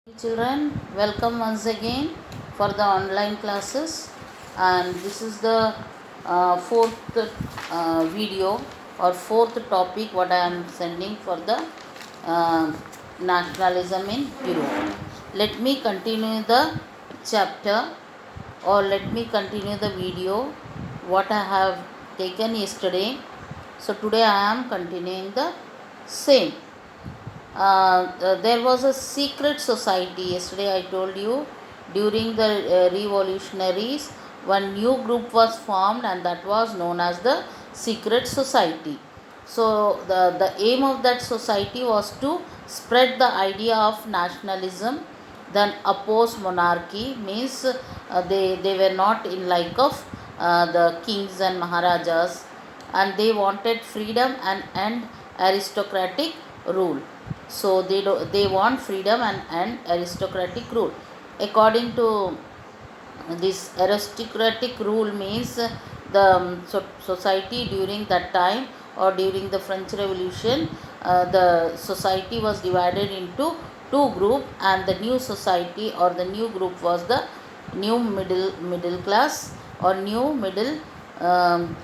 Children, welcome once again for the online classes, and this is the fourth video or fourth topic what I am sending for the uh, nationalism in Europe. Let me continue the chapter, or let me continue the video what I have taken yesterday. So today I am continuing the same. There was a secret society. Yesterday I told you, during the revolutionaries, one new group was formed, and that was known as the secret society. So the aim of that society was to spread the idea of nationalism, then oppose monarchy, means they were not in like of the kings and maharajas, and they wanted freedom and aristocratic rule. So they want freedom and aristocratic rule. According to this aristocratic rule means the society during that time, or during the French Revolution, the society was divided into two group, and the new society or the new group was the new middle class, or new middle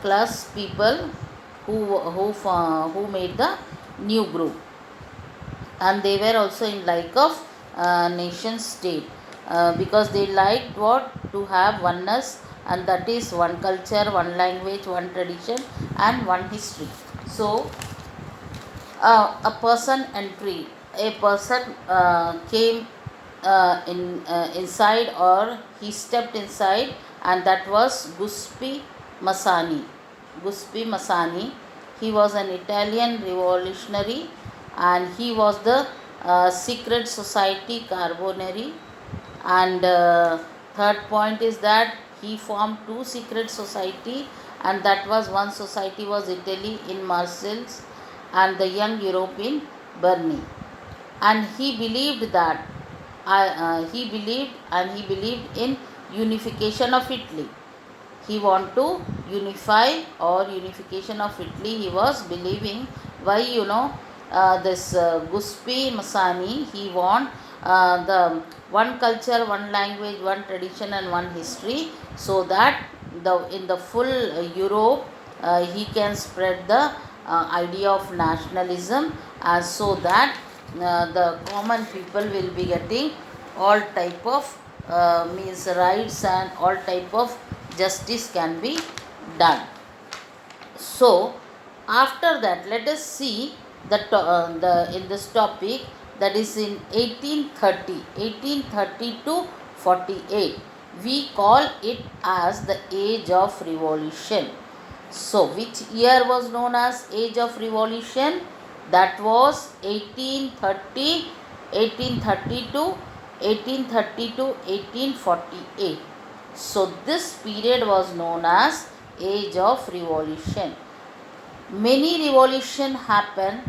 class people who made the new group, and they were also in like of nation state, because they liked what to have oneness, and that is one culture, one language, one tradition, and one history. So a person entry a person came inside, or he stepped inside, and that was Giuseppe Mazzini. He was an Italian revolutionary, and he was the secret society Carbonari. And third point is that he formed two secret society, and that was one society was Italy in Marseilles, and the young Europe in Berne. And he believed that he believed in unification of Italy. He want to unify, or unification of Italy he was believing. Why? This Giuseppe Mazzini, he want the one culture, one language, one tradition, and one history, so that in the full Europe he can spread the idea of nationalism, so that the common people will be getting all type of means rights, and all type of justice can be done. So after that, let us see the in this topic, that is in 1830 to 48. We call it as the age of revolution. So which year was known as age of revolution? That was 1830 to 1848. So this period was known as age of revolution. Many revolution happened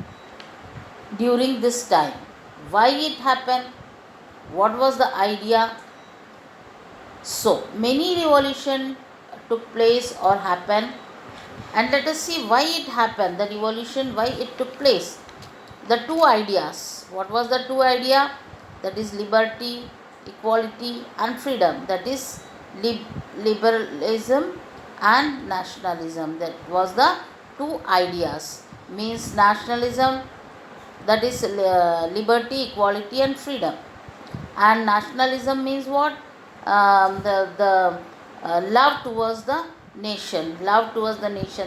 during this time. Why it happened? What was the idea? So many revolution took place or happened, and let us see why it happened. The revolution, why it took place. The two ideas. What was the two idea? That is liberty, equality, and freedom. That is liberalism and nationalism. That was the two ideas. Means nationalism, that is liberty, equality, and freedom. And nationalism means what? The love towards the nation,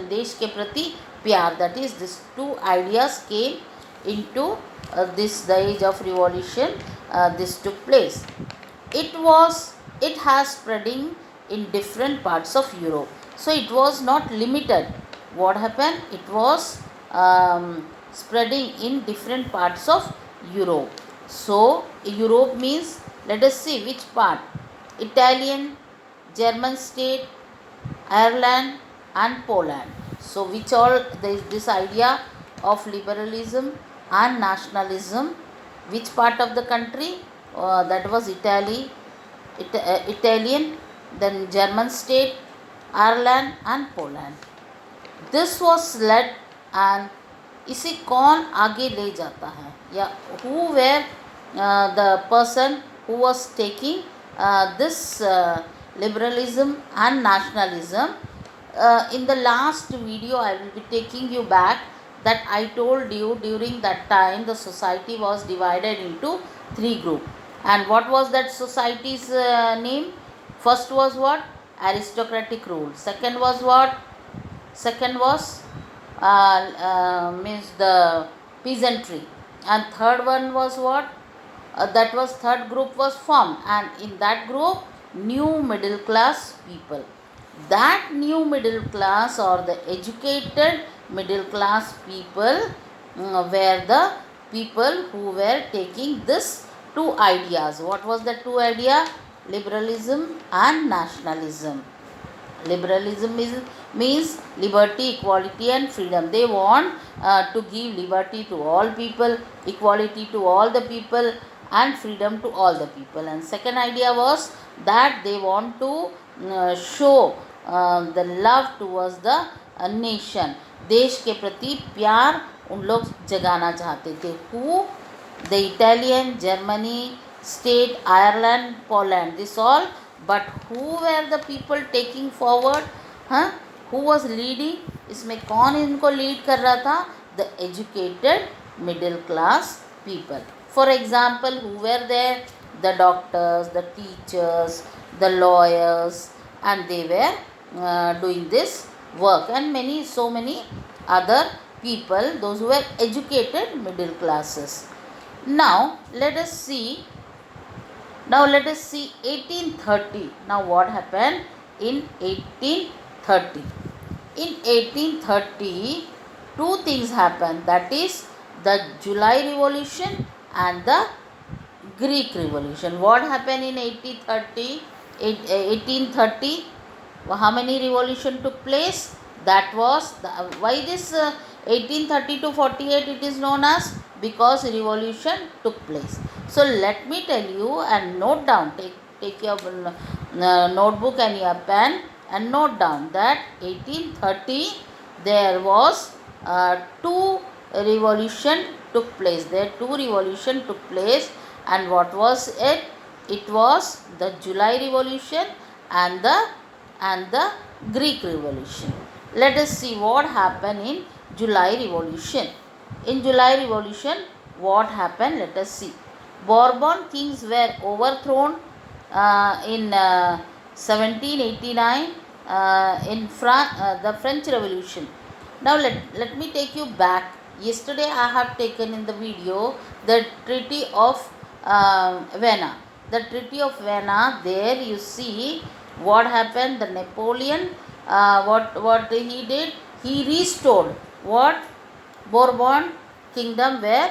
desh ke prati pyar. That is, these two ideas came into the age of revolution. This took place. It has spreading in different parts of Europe, so it was not limited. What happened? It was spreading in different parts of Europe. So Europe means, let us see which part. Italian, German state, Ireland, and Poland. So which all this idea of liberalism and nationalism, which part of the country? That was Italian, then German state, Ireland, and Poland. This was led, and इसे कौन आगे ले जाता है, या who were the person who was taking this liberalism and nationalism. In the last video, I will be taking you back that I told you during that time the society was divided into three groups. And what was that society's name? First was what? Aristocratic rule. Second was what? Second was means the peasantry. And third one was what? That was third group was formed, and in that group new middle class people. That new middle class or the educated middle class people were the people who were taking this two ideas. What was the two idea? Liberalism and nationalism. Liberalism means liberty, equality and freedom. They want to give liberty to all people, equality to all the people and freedom to all the people. And second idea was that they want to show the love towards the nation. देश के प्रति प्यार उन लोग जगाना चाहते थे. Who? The Italian, Germany, state, Ireland, Poland. This all. But who were the people taking forward? Who was leading? इसमें कौन इनको lead कर रहा था? The educated middle class people. For example, who were there? The doctors, the teachers, the lawyers, and they were doing this work, and so many other people, those who were educated middle classes. Now let us see 1830. Now what happened in 1830? In 1830, two things happened, that is the July Revolution and the Greek Revolution. What happened in 1830? How many revolution took place? That was why this 1830 to 48 it is known as, because revolution took place. So let me tell you and note down, take your notebook and your pen and note down that 1830 there was two revolution took place. There two revolution took place, and what was it? It was the July Revolution and the Greek Revolution. Let us see what happened in July Revolution. In July Revolution, what happened? Let us see. Bourbon kings were overthrown in 1789 in the French Revolution. Now let me take you back. Yesterday I have taken in the video the Treaty of Vienna. The Treaty of Vienna, there you see what happened. The Napoleon, what he did? He restored what? Bourbon kingdom were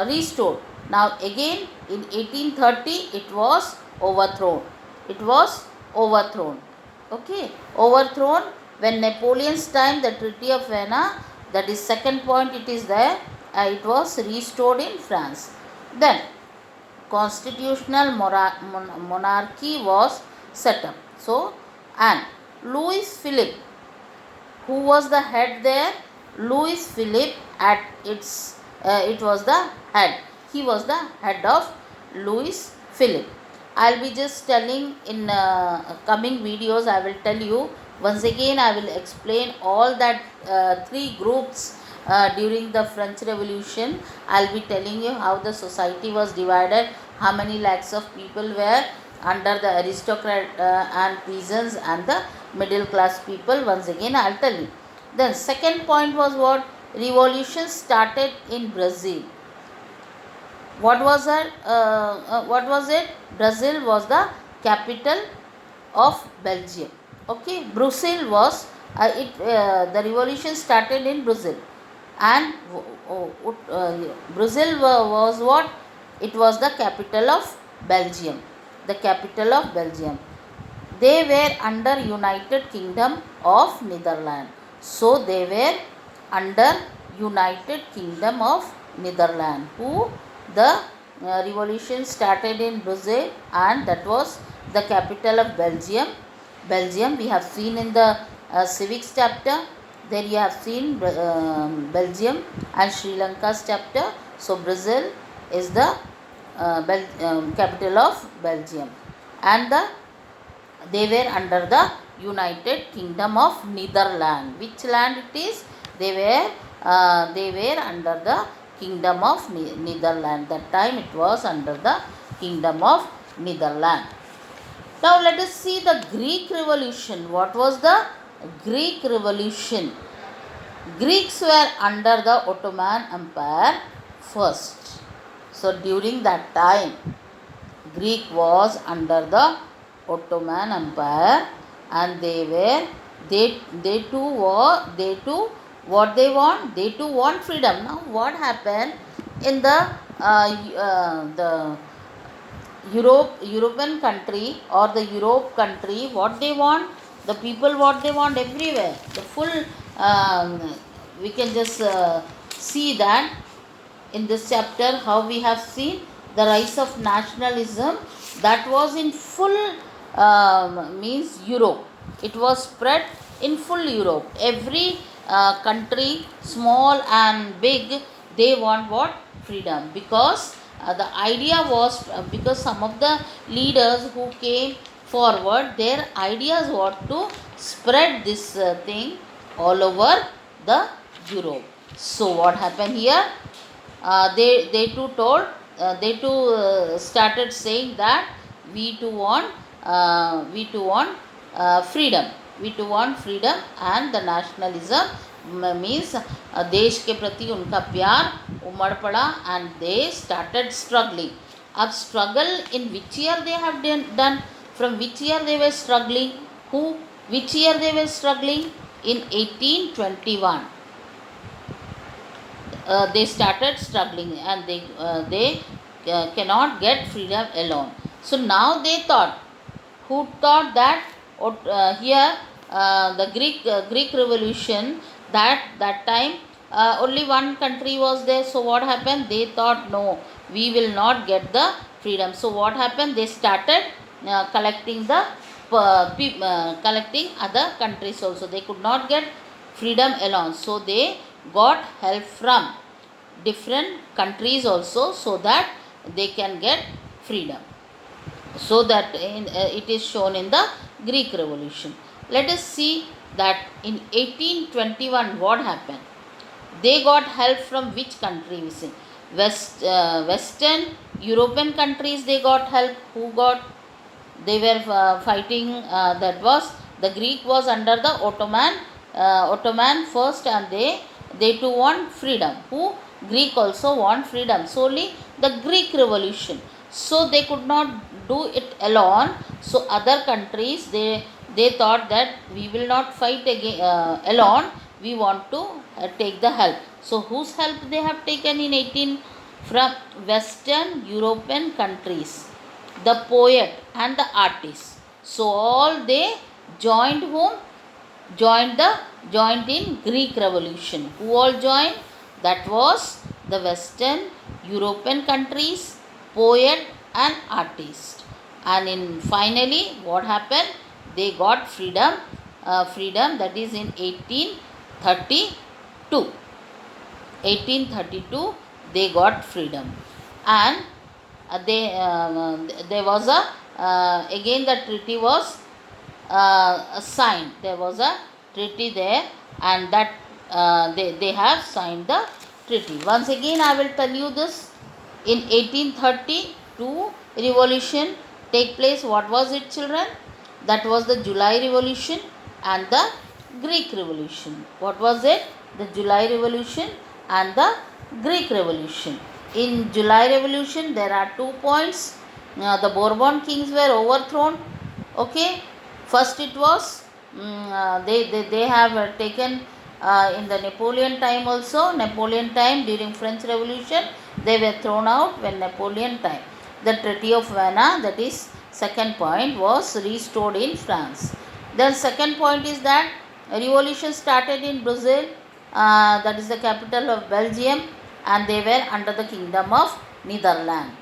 restored. Now again in 1830 it was overthrown. It was overthrown. Okay, overthrown when Napoleon's time, the Treaty of Vienna, that is second point, it is there. It was restored in France. Then constitutional monarchy was set up. So, and Louis Philippe, who was the head there? Louis Philippe at its it was the head. He was the head of Louis Philippe. I'll be just telling in coming videos. I will tell you once again. I will explain all that three groups during the French Revolution. I'll be telling you how the society was divided, how many lakhs of people were under the aristocrat and peasants and the middle class people. Once again I'll tell you. Then second point was what? Revolution started in Brazil. What was it? Brazil was the capital of Belgium. Okay, Brussels was the revolution started in Brazil, and Brazil was what? It was the capital of Belgium. The capital of Belgium. They were under United Kingdom of Netherlands. So they were under United Kingdom of Netherlands. Who? The revolution started in Brazil, and that was the capital of Belgium. Belgium we have seen in the civics chapter. There you have seen Belgium and Sri Lanka's chapter. So Brazil is the capital of Belgium, and they were under the United Kingdom of Netherlands. Which land it is? They were under the Kingdom of Netherlands. That time it was under the Kingdom of Netherlands. Now let us see the Greek Revolution. What was the Greek Revolution? Greeks were under the Ottoman Empire first. So during that time, Greek was under the Ottoman Empire, and they too what they want? They too want freedom. Now what happened in the European country or the Europe country? What they want? The people what they want everywhere. The full we can just see that in this chapter how we have seen the rise of nationalism that was in full means Europe. It was spread in full Europe. Every country, small and big, they want what? Freedom. Because the idea was because some of the leaders who came forward, their ideas were to spread this thing all over the Europe. So what happened here? They too told they too started saying that we too want freedom. We too want freedom, and the nationalism means देश के प्रति उनका प्यार उमड़ पड़ा, and they started struggling. अब struggle in which year they have done? From which year they were struggling? Which year they were struggling? In 1821. They started struggling, and they cannot get freedom alone. So now they thought, who thought that here the Greek Revolution, that time only one country was there. So what happened? They thought, no, we will not get the freedom. So what happened? They started collecting collecting other countries also. They could not get freedom alone, so they got help from different countries also, so that they can get freedom. So that it is shown in the Greek Revolution. Let us see that in 1821 what happened. They got help from which country? We see Western European countries. They got help. Who got? They were fighting. That was the Greek was under the Ottoman first, and they too want freedom. Who? Greek also want freedom. Solely the Greek Revolution. So they could not do it alone. So other countries, they thought that we will not fight again alone. We want to take the help. So whose help they have taken in 18? From Western European countries, the poet and the artist. So all they joined whom? Joined in Greek Revolution. Who all joined? That was the Western European countries, poet and artist. And in finally what happened? They got freedom. Freedom, that is in 1832. 1832 they got freedom. And there was again the treaty was signed. There was a treaty there, and that they have signed the treaty. Once again I will tell you this. In 1832 revolution take place. What was it, children? That was the July Revolution and the Greek Revolution. What was it? The July Revolution and the Greek Revolution. In July Revolution there are 2 points. The Bourbon kings were overthrown. Okay. First it was they have taken in the Napoleon time also. Napoleon time, during French Revolution, they were thrown out. When Napoleon time, the Treaty of Vienna, that is second point, was restored in France. Then second point is that revolution started in Brazil, that is the capital of Belgium, and they were under the kingdom of Netherlands.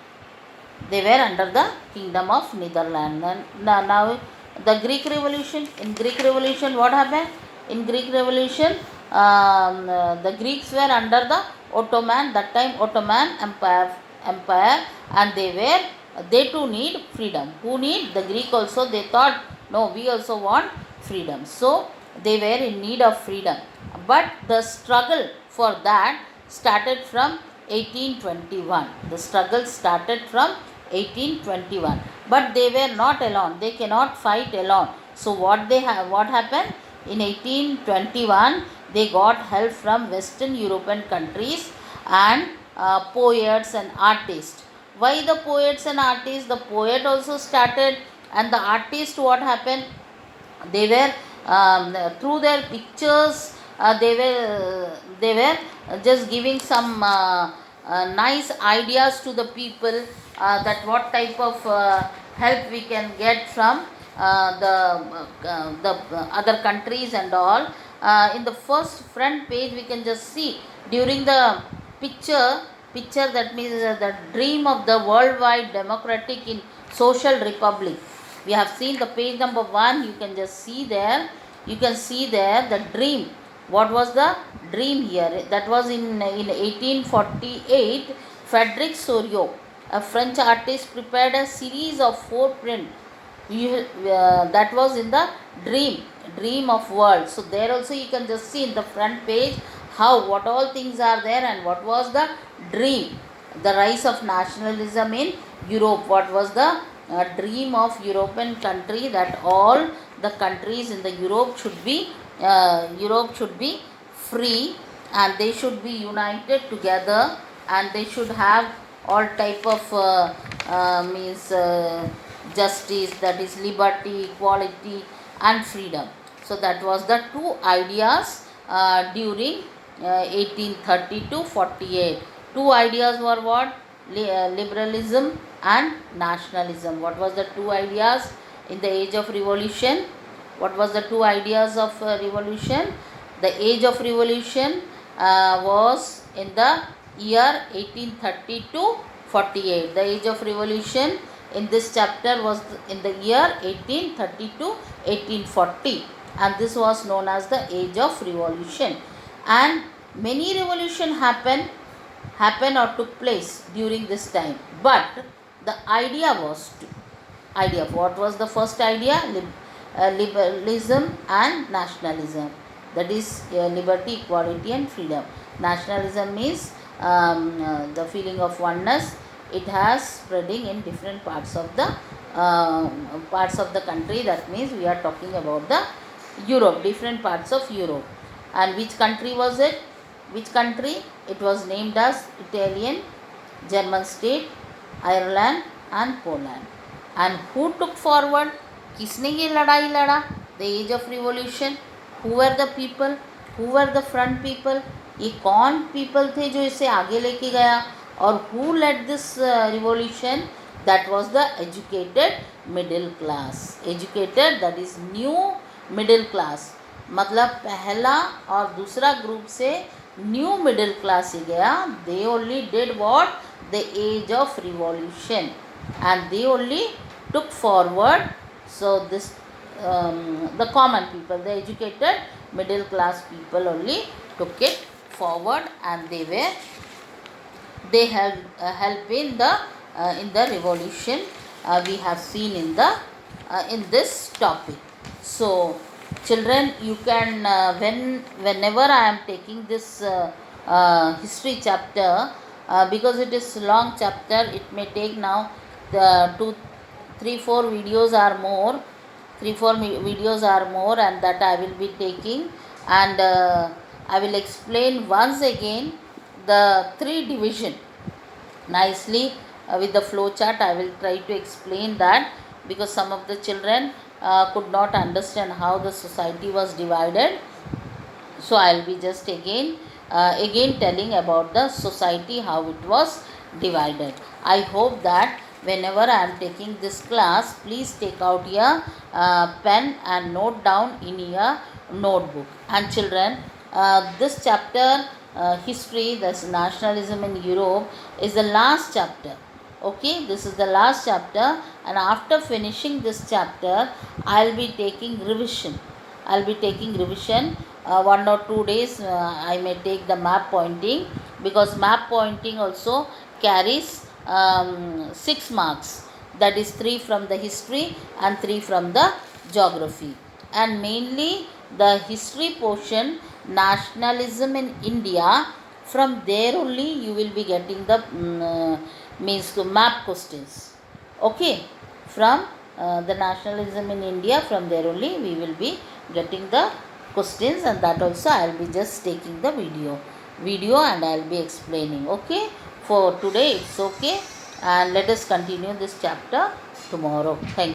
They were under the kingdom of Netherlands. And now the Greek Revolution. In Greek Revolution what happened? In Greek Revolution the Greeks were under the Ottoman, that time Ottoman empire, and they too need freedom. Who need? The Greek also, they thought, no, we also want freedom. So they were in need of freedom, but the struggle for that started from 1821. The struggle started from 1821, but they were not alone. They cannot fight alone. So what happened in 1821? They got help from Western European countries and poets and artists. Why the poets and artists? The poet also started, and the artist, what happened? They were through their pictures, they were just giving some nice ideas to the people, that what type of help we can get from the other countries and all. In the first front page we can just see, during the picture, that means the dream of the worldwide democratic in social republic. We have seen the page number 1. You can just see there, you can see there the dream. What was the dream here? That was in 1848. Frederic Sorio, a French artist, prepared a series of 4 prints. That was in the dream of world. So there also you can just see in the front page how, what all things are there, and what was the dream. The rise of nationalism in Europe. What was the dream of European country? That all the countries in the Europe should be free, and they should be united together, and they should have all type of justice, that is liberty, equality and freedom. So that was the 2 ideas during 1830 to 48. 2 ideas were what? Liberalism and nationalism. What was the 2 ideas in the age of revolution? What was the 2 ideas of revolution? The age of revolution was in the year 1830 to 48. The age of revolution in this chapter was in the year 1830 to 1840, and this was known as the age of revolution. And many revolution happened or took place during this time, but the idea was what was the first idea? Liberalism and nationalism. That is liberty, equality and freedom. Nationalism means the feeling of oneness. It has spreading in different parts of the country. That means we are talking about the Europe, different parts of Europe. And which country was it? Which country? It was named as Italian, German state, Ireland and Poland. And who took forward? किसने ये लड़ाई लड़ा? The age of revolution. Who were the people? Who were the front people? ये कौन people थे जो इसे आगे लेके गया? और who led this revolution? That was the educated middle class. Educated, that is new middle class. मतलब पहला और दूसरा ग्रुप से न्यू मिडिल क्लास ही गया. They only did what? The age of revolution, and they only took forward. So this the common people, the educated middle class people only took it forward, and they help in the revolution. We have seen in this topic. So children, you can whenever I am taking this history chapter, because it is long chapter, it may take now 2-3-4 videos or more, 3-4 videos or more, and that I will be taking, and I will explain once again the 3 division nicely with the flow chart. I will try to explain that, because some of the children could not understand how the society was divided. So I will be just again telling about the society, how it was divided. I hope that whenever I am taking this class, please take out your pen and note down in your notebook. And children, this chapter, history, this nationalism in Europe, is the last chapter. Okay, this is the last chapter, and after finishing this chapter, I'll be taking revision. 1 or 2 days I may take the map pointing, because map pointing also carries 6 marks, that is 3 from the history and 3 from the geography. And mainly the history portion, nationalism in India, from there only you will be getting the means to map questions. Okay, from the nationalism in India, from there only we will be getting the questions, and that also I will be just taking the video and I will be explaining. Okay, for today it's okay, and let us continue this chapter tomorrow. Thank you.